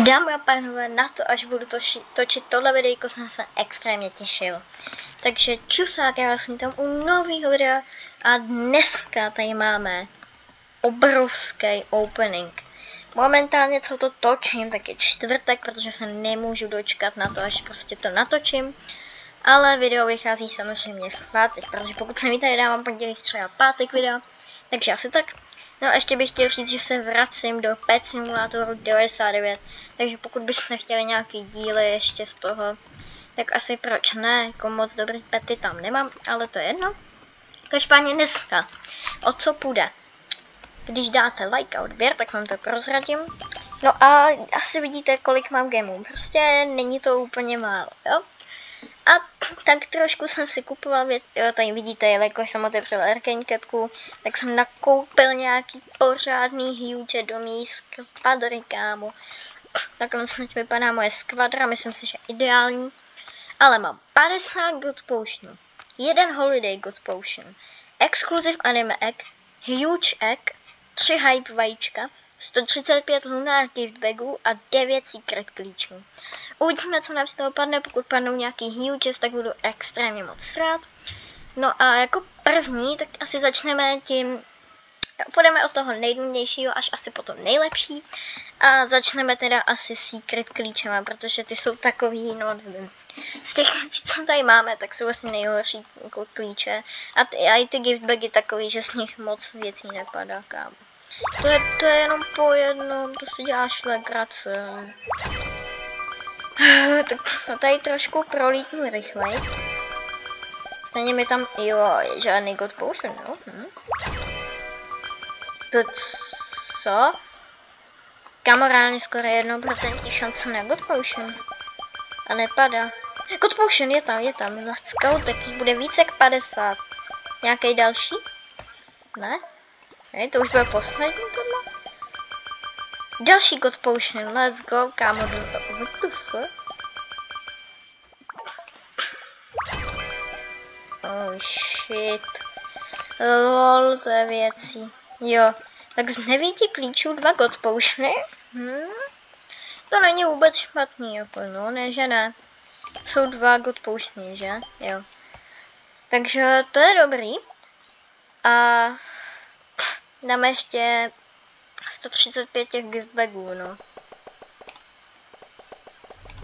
Dámy a pánové, na to, až budu točit tohle videjko, jsem se extrémně těšil. Takže čusák, já vás vítám u nového videa a dneska tady máme obrovský opening. Momentálně, co to točím, tak je čtvrtek, protože se nemůžu dočkat na to, až prostě to natočím. Ale video vychází samozřejmě v pátek, protože pokud nevíte, dávám pondělí, třeba pátek video, takže asi tak. No a ještě bych chtěl říct, že se vracím do Pet Simulatoru 99, takže pokud byste chtěli nějaký díly ještě z toho, tak asi proč ne, jako moc dobrý pety tam nemám, ale to je jedno. Každopádně dneska, o co půjde? Když dáte like a odběr, tak vám to prozradím. No a asi vidíte, kolik mám gemů, prostě není to úplně málo, jo? A tak trošku jsem si kupoval věc, jo, tady vidíte, jelikož jsem otevřel Arcane Catku, tak jsem nakoupil nějaký pořádný huge domí z kvadry, kámo. Takhle snad vypadá moje skvadra, myslím si, že ideální. Ale mám 50 God Potion, 1 Holiday God Potion, Exclusive Anime Egg, Huge Egg, 3 Hype vajíčka, 135 Lunar Gift Bagů a 9 Secret klíčů. Uvidíme, co nám z toho padne, pokud padnou nějaký huges, tak budu extrémně moc rád. No a jako první, tak asi začneme tím, půjdeme od toho nejdůležitějšího až asi potom nejlepší. A začneme teda asi Secret klíčema, protože ty jsou takový, no nevím. Z těch, co tady máme, tak jsou asi nejhorší jako klíče. A i ty gift bagy takový, že z nich moc věcí nepadá, kámo. To je jenom po jednom, to si děláš legrace. Tak to tady trošku prolítnu rychleji. Stejně mi tam, jo, žádný God Potion, jo? To co? Kamorálně skoro 1% šance na God Potion. A nepadá. God Potion je tam. Let's go, tak jich bude více jak 50. Nějaký další? Ne? Hej, to už bude poslední tohle. Další God Potion, let's go, kámo, what the fuck? Oh shit. Lol, to je věcí. Jo, tak z 9 klíčů 2 God Potiony. To není vůbec špatný, jako no, ne, že ne. Jsou 2 God Potiony, že? Jo. Takže to je dobrý. A dáme ještě 135 těch gift bagů, no.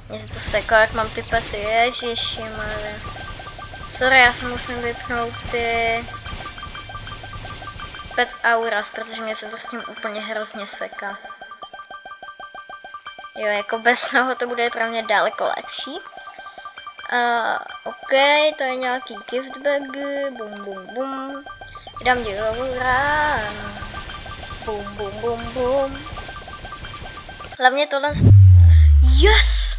Mně se to seklo, jak mám ty pety, ježišimare. Sorry, já se musím vypnout ty pet auras, protože mě se to s ním úplně hrozně seká. Jo, jako bez toho to bude pro mě daleko lepší. OK, to je nějaký gift bag, bum. Dám dělovou ránu. Bum. Hlavně tohle... Yes!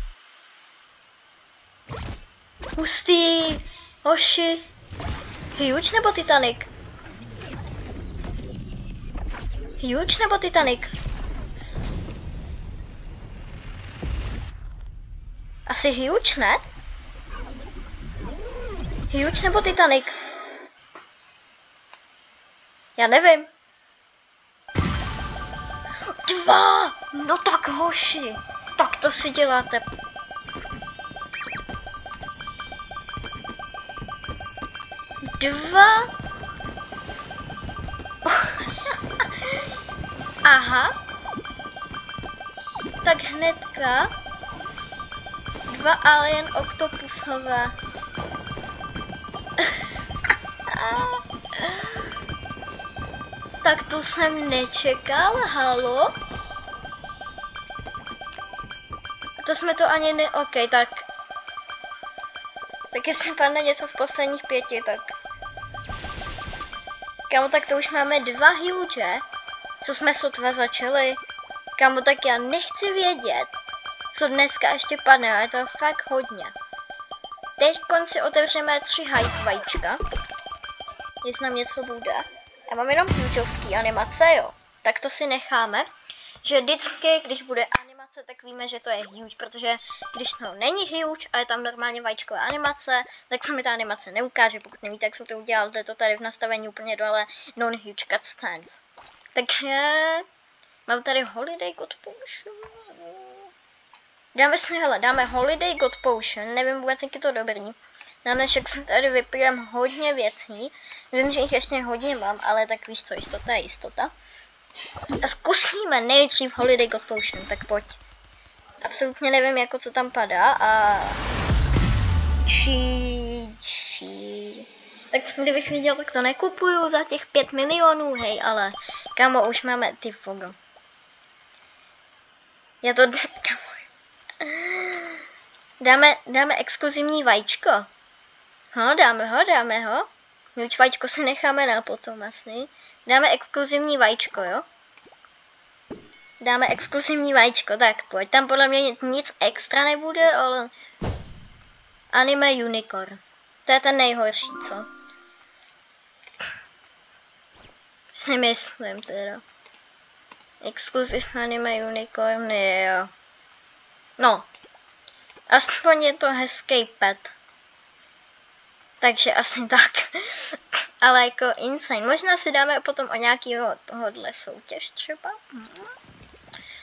Hustý! Hoši! Huge nebo Titanic? Huge nebo Titanic? Asi huge, ne? Huge nebo Titanic? Já nevím. 2! No tak hoši, tak to si děláte. Dva. Aha. Tak hnedka 2 alien oktopusové. Tak to jsem nečekal, halo? To jsme to ani ne... OK, tak jestli padne něco z posledních 5, tak... Kámo, tak to už máme 2 huge, co jsme sotva začali. Kámo, tak já nechci vědět, co dneska ještě padne, ale to je fakt hodně. Teď konci otevřeme 3 hype vajíčka. Jestli nám něco bude. Já mám jenom hugeovský animace, jo. Tak to si necháme. Že vždycky, když bude animace, tak víme, že to je huge, protože když to není huge a je tam normálně vajíčkové animace, tak se mi ta animace neukáže. Pokud nevíte, jak jsem to udělal, jde to tady v nastavení úplně dole, non-huge cutscenes. Takže mám tady Holiday God Potion. Dáme si, hele, dáme Holiday God Potion, nevím vůbec, jak je to dobrý. Na dnešek jsem tady vypijem hodně věcí, vím, že jich ještě hodně mám, ale tak víš co, jistota je jistota. A zkusíme nejdřív Holiday God Potion, tak pojď. Absolutně nevím, jako co tam padá a... Tak kdybych viděl, tak to nekupuju za těch 5 milionů, hej, ale kamo, už máme ty fogo. Já to... Kamo. Dáme exkluzivní vajíčko. Dáme ho. My už vajíčko si necháme na potom asi. Dáme exkluzivní vajíčko, jo? Dáme exkluzivní vajíčko, tak pojď. Tam podle mě nic extra nebude, ale... Anime Unicorn. To je ten nejhorší, co? Si myslím teda. Exclusive Anime Unicorn, jo. No. Aspoň je to hezký pet. Takže asi tak. Ale jako insane. Možná si dáme potom o nějakýho tohohle soutěž třeba.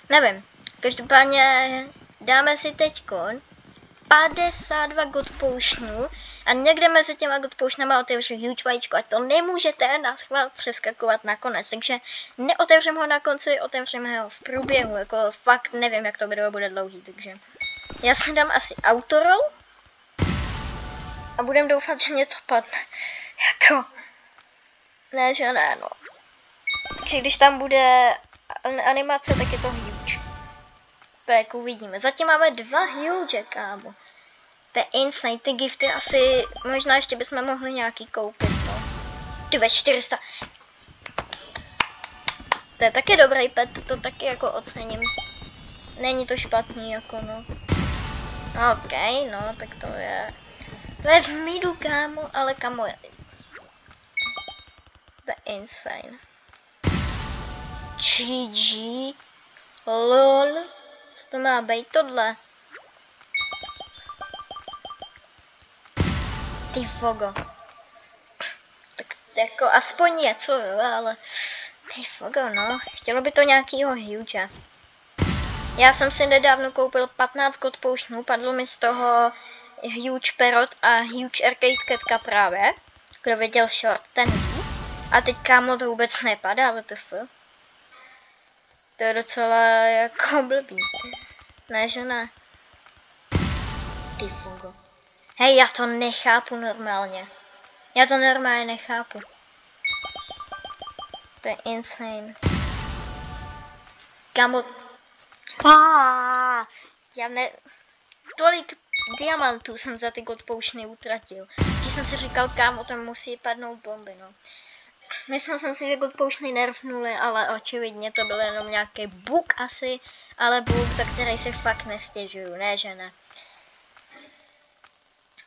Nevím. Každopádně dáme si teďkon 52 God Potionů a někde mezi těma God Potionama otevřu huge vajíčko a to nemůžete na schvál přeskakovat na konec, takže neotevřeme ho na konci, otevřeme ho v průběhu, jako fakt nevím, jak to video bude dlouhý, takže já si dám asi autoroll a budem doufat, že něco padne, jako, ne, že ne, no, takže když tam bude animace, tak je to huge. Tak uvidíme. Zatím máme 2 huge, kámo. To je insane. Ty gifty asi, možná ještě bychom mohli nějaký koupit, no. Ty ve 400. To je taky dobrý pet, to taky jako ocením. Není to špatný, jako no. OK, no, tak to je v midu, kámo, ale kamo je. To je insane. GG. LOL. Co to má být tohle? Ty fogo. Tak jako aspoň něco, jo, ale... Ty fogo, no. Chtělo by to nějakýho huge. Já jsem si nedávno koupil 15 God Potionů, padl mi z toho huge Parrot a huge Arcade Catka právě. Kdo viděl short, ten ví. A teď kámo to vůbec nepadá, WTF. To je docela jako blbý. Ne, že ne. Ty fungo. Hej, já to nechápu normálně. Já to normálně nechápu. To je insane. Kámo. Já ne... Tolik diamantů jsem za ty God Potiony utratil. Když jsem si říkal, kámo, tam musí padnout bomby, no. Myslel jsem si, že God Potiony nerfnuli, ale očividně to byl jenom nějaký bug asi, ale bug, za který si fakt nestěžuju, ne že ne.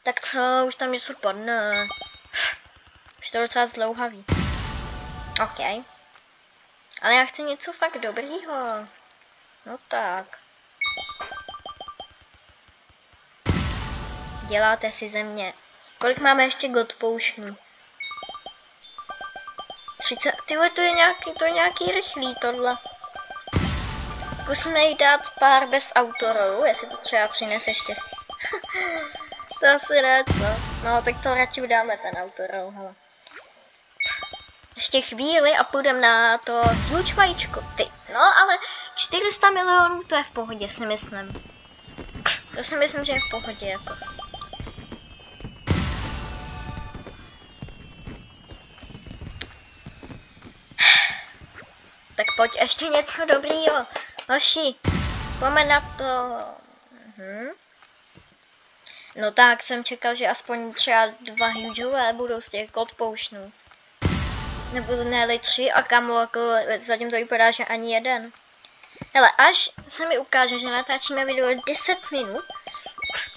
Tak co, už tam něco padne. Už to je docela zdlouhavý. OK. Ale já chci něco fakt dobrýho. No tak. Děláte si ze mě. Kolik máme ještě God Potionů? 30. Tyhle, to je nějaký rychlý tohle. Zkusíme jí dát pár bez autorolu, jestli to třeba přinese štěstí. To asi ne, co? No, tak to radši dáme ten autorol, hele. Ještě chvíli a půjdeme na to huge vajíčko. Ty, no, ale 400 milionů to je v pohodě, si myslím. To si myslím, že je v pohodě, jako. Tak pojď ještě něco dobrýho. Hoši, pojďme na to. No tak, jsem čekal, že aspoň třeba 2 hugeové budou z těch God Potionů. Nebo ne 3 a kamo, jako zatím to vypadá, že ani jeden. Hele, až se mi ukáže, že natáčíme video 10 minut,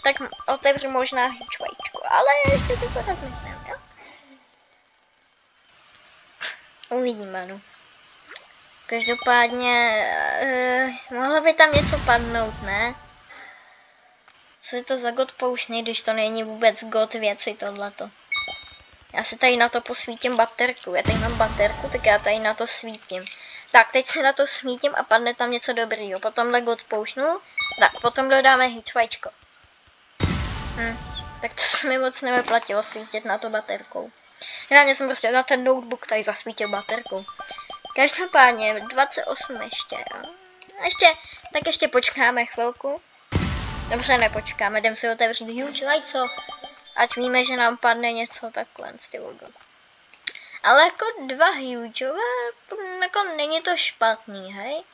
tak otevřu možná huge vajíčko, ale ještě to rozmyslím, jo? Uvidíme, no. Každopádně, mohlo by tam něco padnout, ne? Co je to za God Potiony, když to není vůbec God věci tohleto. Já si tady na to posvítím baterku. Já tady mám baterku, tak já tady na to svítím. Tak, teď si na to smítím a padne tam něco dobrýho. Potom leg odpoušnu. Tak, potom dodáme hýčvačko. Tak to se mi moc nevyplatilo svítit na to baterkou. Já jsem prostě na ten notebook tady zasvítil baterkou. Každopádně 28 ještě, jo. Tak ještě počkáme chvilku. Dobře, nepočkáme, jdem si otevřít huge lights, ať víme, že nám padne něco takhle z ty logo. Ale jako 2 hugeové, jako není to špatný, hej.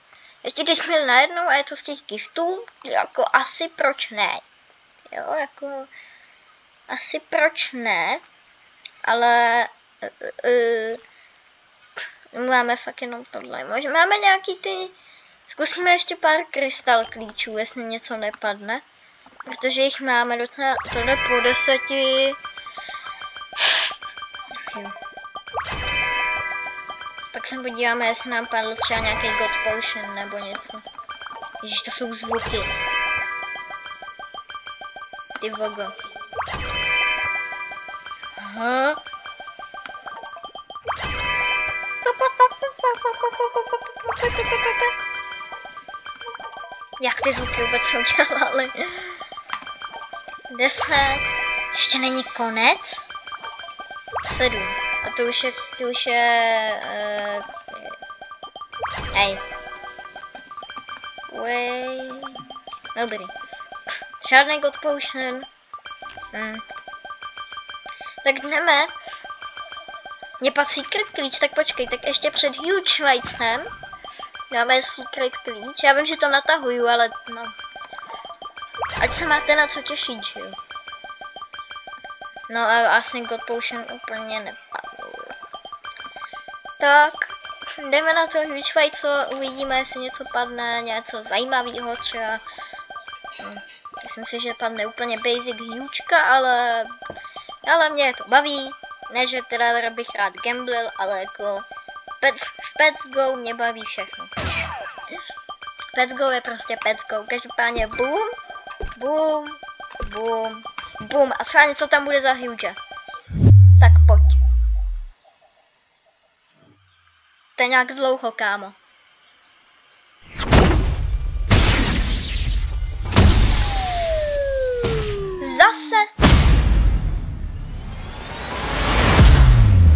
Ještě když jsme najednou a je to z těch giftů, jako asi proč ne. Jo, jako asi proč ne, ale máme fakt jenom tohle. Možná máme nějaký ty, zkusíme ještě pár krystal klíčů, jestli něco nepadne, protože jich máme docela, tohle po 10. Jo. Pak se podíváme, jestli nám padl třeba nějaký God Potion nebo něco. Ježiš, to jsou zvuky. Ty vogo. Aha. Jak ty zvuky vůbec udělali? 10. Ještě není konec? 7. A to už je... Hej. Dobrý. Žádný God Potion. Tak jdeme. Mě padl secret klíč, tak počkej, tak ještě před huge lightsem dáme secret klíč. Já vím, že to natahuju, ale no. Ať se máte na co těšit, že jo. No a asi God Potion úplně nepadl. Tak, jdeme na to huge light, uvidíme, jestli něco padne, něco zajímavého třeba. Myslím si, že padne úplně basic hučka, ale mě to baví. Ne, že teda bych rád gamblil, ale jako Pets Go mě baví všechno. Pets Go je prostě Pets Go. Každopádně boom, boom, boom, boom. A schválně, co tam bude za huge. Tak pojď. To je nějak dlouho, kámo. Zase.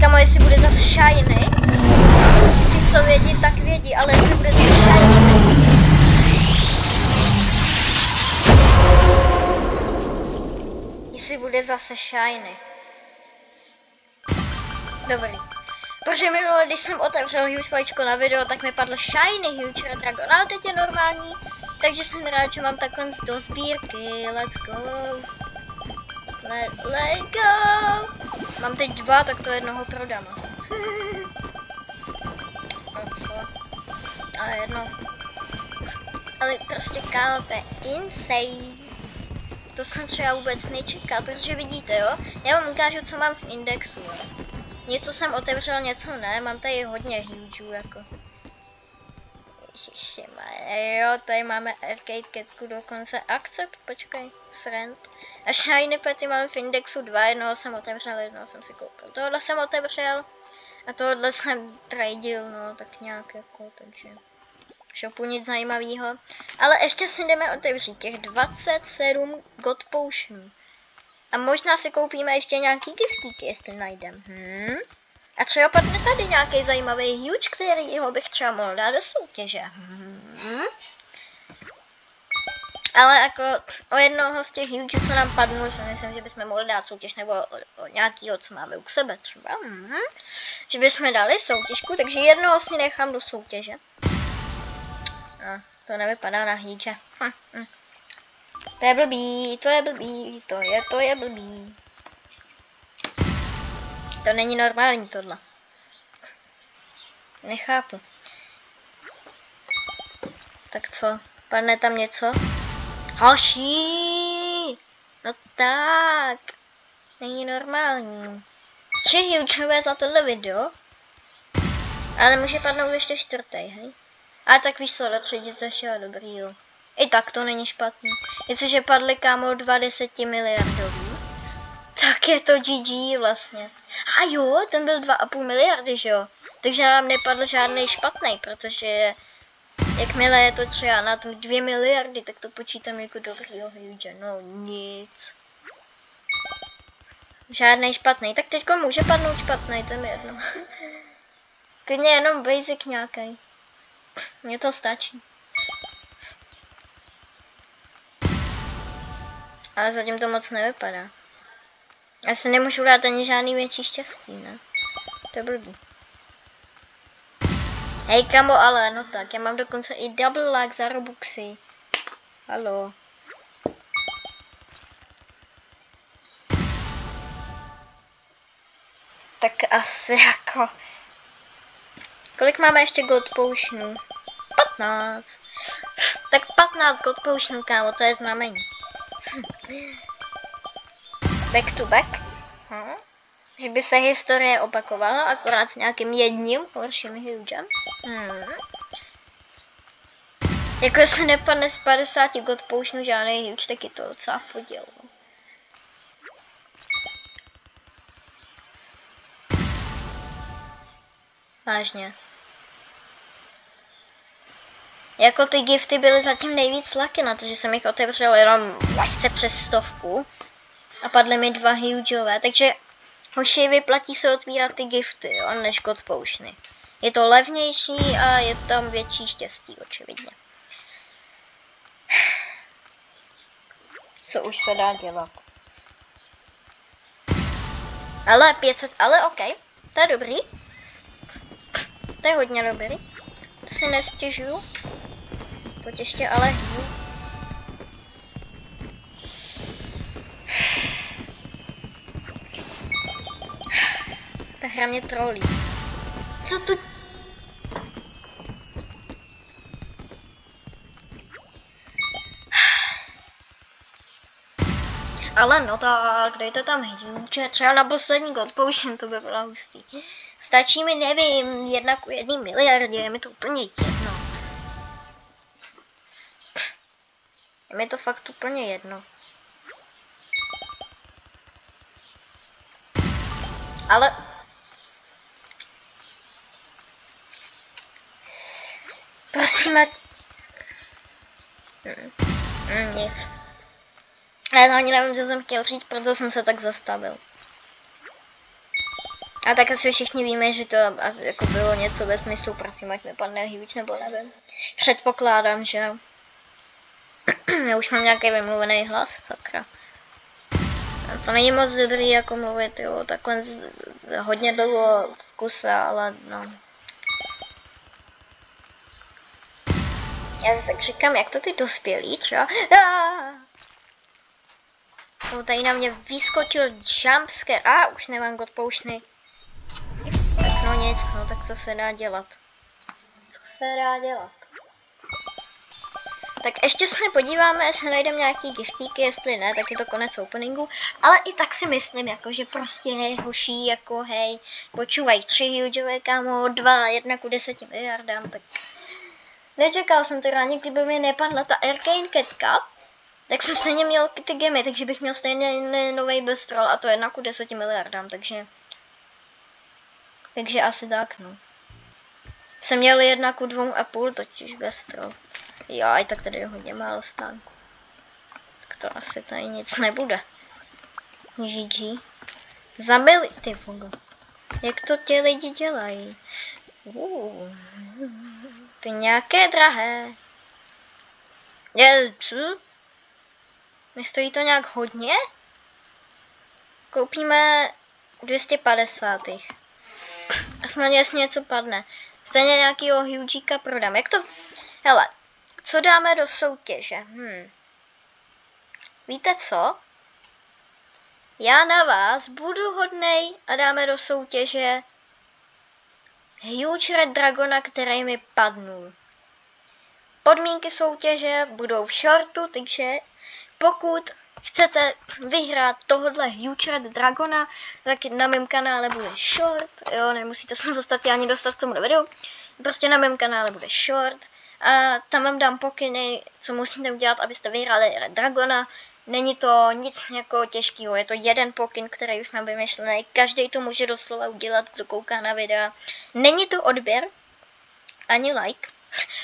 Kamo, jestli bude zase shiny. Ty co vědí, tak vědí, ale jestli bude zase shiny. Jestli bude zase shiny. Dobrý. Protože minule, když jsem otevřel huge vajíčko na video, tak mi padl shiny huge red dragon, ale teď je normální, takže jsem rád, že mám takhle do sbírky. Let's go. Let's go. Mám teď 2, tak to jednoho prodám asi. Ale jedno. Ale prostě kámo, to je insane. To jsem třeba vůbec nečekal, protože vidíte, jo? Já vám ukážu, co mám v indexu, jo? Něco jsem otevřel, něco ne, mám tady hodně hugeů, jako. Jo, tady máme arcade catku dokonce. Accept, počkej, friend. A shiny pety mám v indexu 2, jednoho jsem otevřel, jednoho jsem si koupil. Tohle jsem otevřel a tohle jsem tradil, no, tak nějak jako, takže. Shopu nic zajímavého. Ale ještě si jdeme otevřít těch 27 God Potionů. A možná si koupíme ještě nějaký giftíky, jestli najdem. A třeba padne tady nějaký zajímavý huge, kterýho bych třeba mohl dát do soutěže. Ale jako o jednoho z těch huge, co nám padnou, si myslím, že bychom mohli dát soutěž, nebo o nějakýho, co máme u sebe třeba. Že bychom dali soutěžku, takže jednoho si nechám do soutěže. A to nevypadá na huge. To je blbý, to je blbý, to je blbý. To není normální tohle. Nechápu. Tak co? Padne tam něco? Hoší! No tak. Není normální. 3 hugeové za tohle video. Ale může padnout ještě 4, hej? A tak víš co, do třetice všeho dobrýho. I tak to není špatný. Jestliže padly, kámo, 20 miliardový, tak je to GG vlastně. A jo, ten byl 2,5 miliardy, že jo? Takže nám nepadl žádný špatný, protože jakmile je to třeba na tom 2 miliardy, tak to počítám jako dobrýho huge. No nic. Žádný špatný. Tak teďko může padnout špatný, to je mi jedno. Klidně jenom basic nějaký. Mně to stačí. Ale zatím to moc nevypadá. Já si nemůžu dát ani žádný větší štěstí, ne? To je blbý. Hej kamo, ale no tak, já mám dokonce i double lag za Robuxy. Haló. Tak asi jako... Kolik máme ještě gold potionů? 15. Tak 15 gold potionů, kámo, to je znamení. Back to back. Že by se historie opakovala, akorát s nějakým jedním horším hugem. Jako jestli nepadne z 50 god potionů žádný huge, tak je to docela foděl. Vážně. Jako ty gifty byly zatím nejvíc lucky na to, že jsem jich otevřel jenom lehce přes 100. A padly mi 2 hugeové, takže hoši vyplatí se otvírat ty gifty, jo, než god potiony. Je to levnější a je tam větší štěstí, očividně. Co už se dá dělat? Ale 500, ale ok, to je dobrý. To je hodně dobrý. To si nestěžuju. Pojď ještě ale hů. Ta hra mě trolí. Co tu? Ale no tak, dejte tam huge, třeba na poslední god potion, to by bylo hustý. Stačí mi, nevím, 1:1 miliardě, je mi to úplně jedno. Je mi to fakt úplně jedno. Ale... Prosím, ať... Nic. Já to ani nevím, co jsem chtěl říct, proto jsem se tak zastavil. A tak asi všichni víme, že to jako bylo něco ve smyslu, prosím, ať mi padne huge, nebo nevím. Předpokládám, že jo. Já už mám nějaký vymluvený hlas, sakra. A to není moc dobrý jako mluvit, jo, takhle hodně dlouho v kuse, ale no. Já si tak říkám, jak to ty dospělí třeba. Tady na mě vyskočil jumpscare. Už nemám god potiony. Tak no nic, no tak co se dá dělat? Co se dá dělat? Tak ještě se podíváme, jestli najdeme nějaký giftíky, jestli ne, tak je to konec openingu. Ale i tak si myslím, jako, že prostě hoší, jako hej, počúvaj 3 hugeové, kámo, 2, 1:10 miliardám, tak... Nečekal jsem to ráně, kdyby mi nepadla ta Arcane Catka, tak jsem stejně měl ty gemy, takže bych měl stejně nový Bestrol a to 1:10 miliardám, takže asi tak, no. Jsem měl 1:2,5, totiž Bestrol. Jo, i tak tady je hodně málo stánku. Tak to asi tady nic nebude. GG. Zabili ty vogo. Jak to ti lidi dělají? To nějaké drahé. Co? Nestojí to nějak hodně? Koupíme 250. Aspoň jestli něco padne. Stejně nějakýho hugíka prodám. Jak to... Hele, co dáme do soutěže? Víte co? Já na vás budu hodnej a dáme do soutěže Huge Red Dragona, který mi padnul. Podmínky soutěže budou v shortu, takže pokud chcete vyhrát tohohle Huge Red Dragona, tak na mém kanále bude short, jo, nemusíte se dostat ani dostat k tomu videu, prostě na mém kanále bude short a tam vám dám pokyny, co musíte udělat, abyste vyhráli Red Dragona. Není to nic jako těžkého, je to jeden pokyn, který už mám vymyšlený. Každý to může doslova udělat, kdo kouká na videa. Není to odběr, ani like.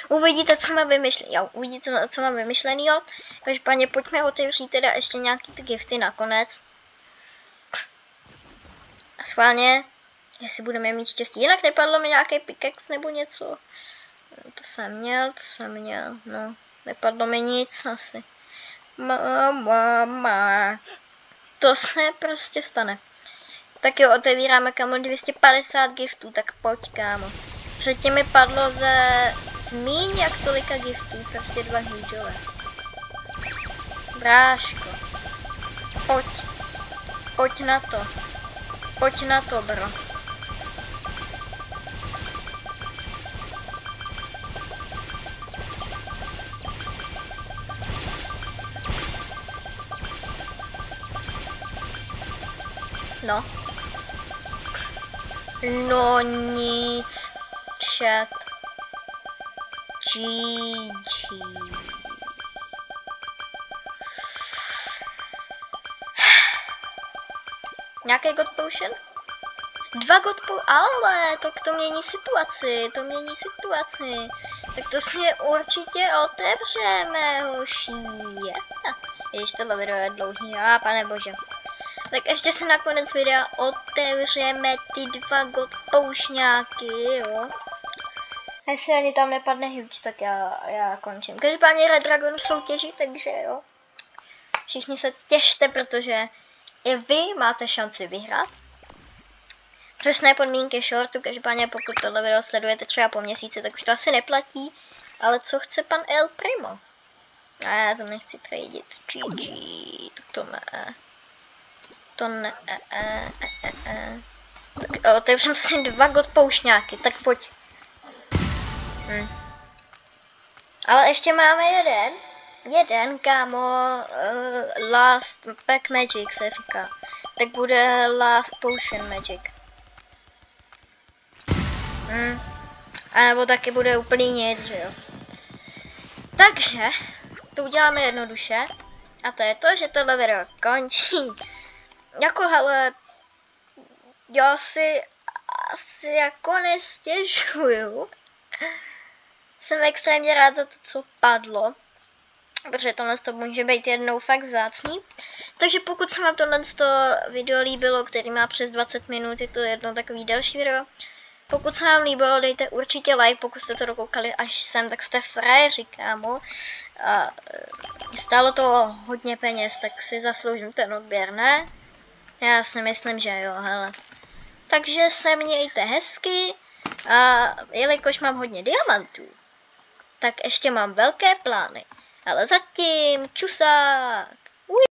Uvidíte, co mám vymyšlený. Jo, uvidíte, co mám vymyšlený. Každopádně pojďme otevřít teda ještě nějaký ty gifty nakonec. A schválně, jestli budeme mít štěstí. Jinak nepadlo mi nějaký pickaxe nebo něco. To jsem měl, no. Nepadlo mi nic asi. To se prostě stane. Tak jo, otevíráme kamo 250 giftů, tak pojď kámo. Předtím mi padlo ze míň jak tolika giftů, prostě 2 hugeové. Bráško. Pojď na to. Pojď na to, bro. No. No nic. Chat. GG. Nějaký God Potion? 2 God Potion, ale to mění situaci, Tak to si určitě otevřeme, hoší. Ježiš, tohle video je dlouhý, pane bože. Tak ještě se nakonec videa otevřeme ty 2 God Potionáky, jo. A jestli ani tam nepadne huge, tak já končím. Každopádně Red Dragon soutěží, takže jo. Všichni se těšte, protože i vy máte šanci vyhrát. Přesné podmínky shortu, každopádně pokud tohle video sledujete třeba po měsíci, tak už to asi neplatí. Ale co chce pan El Primo? A já to nechci tradit. GG, tak to ne. Tak otevřem si 2 God Potionáky, tak pojď. Ale ještě máme jeden, kámo, Last Pack Magic se říká. Tak bude Last Potion Magic. A nebo taky bude úplný nic, že jo. Takže, to uděláme jednoduše. A to je to, že tohle video končí. Jako hele, já si asi jako nestěžuju. Jsem extrémně rád za to, co padlo. Protože tohle to může být jednou fakt vzácný. Takže pokud se vám tohle video líbilo, který má přes 20 minut, je to jedno takový další video. Pokud se vám líbilo, dejte určitě like, pokud jste to dokoukali až sem, tak jste frajeři, kámo. A stálo to hodně peněz, tak si zasloužím ten odběr, ne? Já si myslím, že jo, hele. Takže se mějte hezky a jelikož mám hodně diamantů, tak ještě mám velké plány. Ale zatím čusák!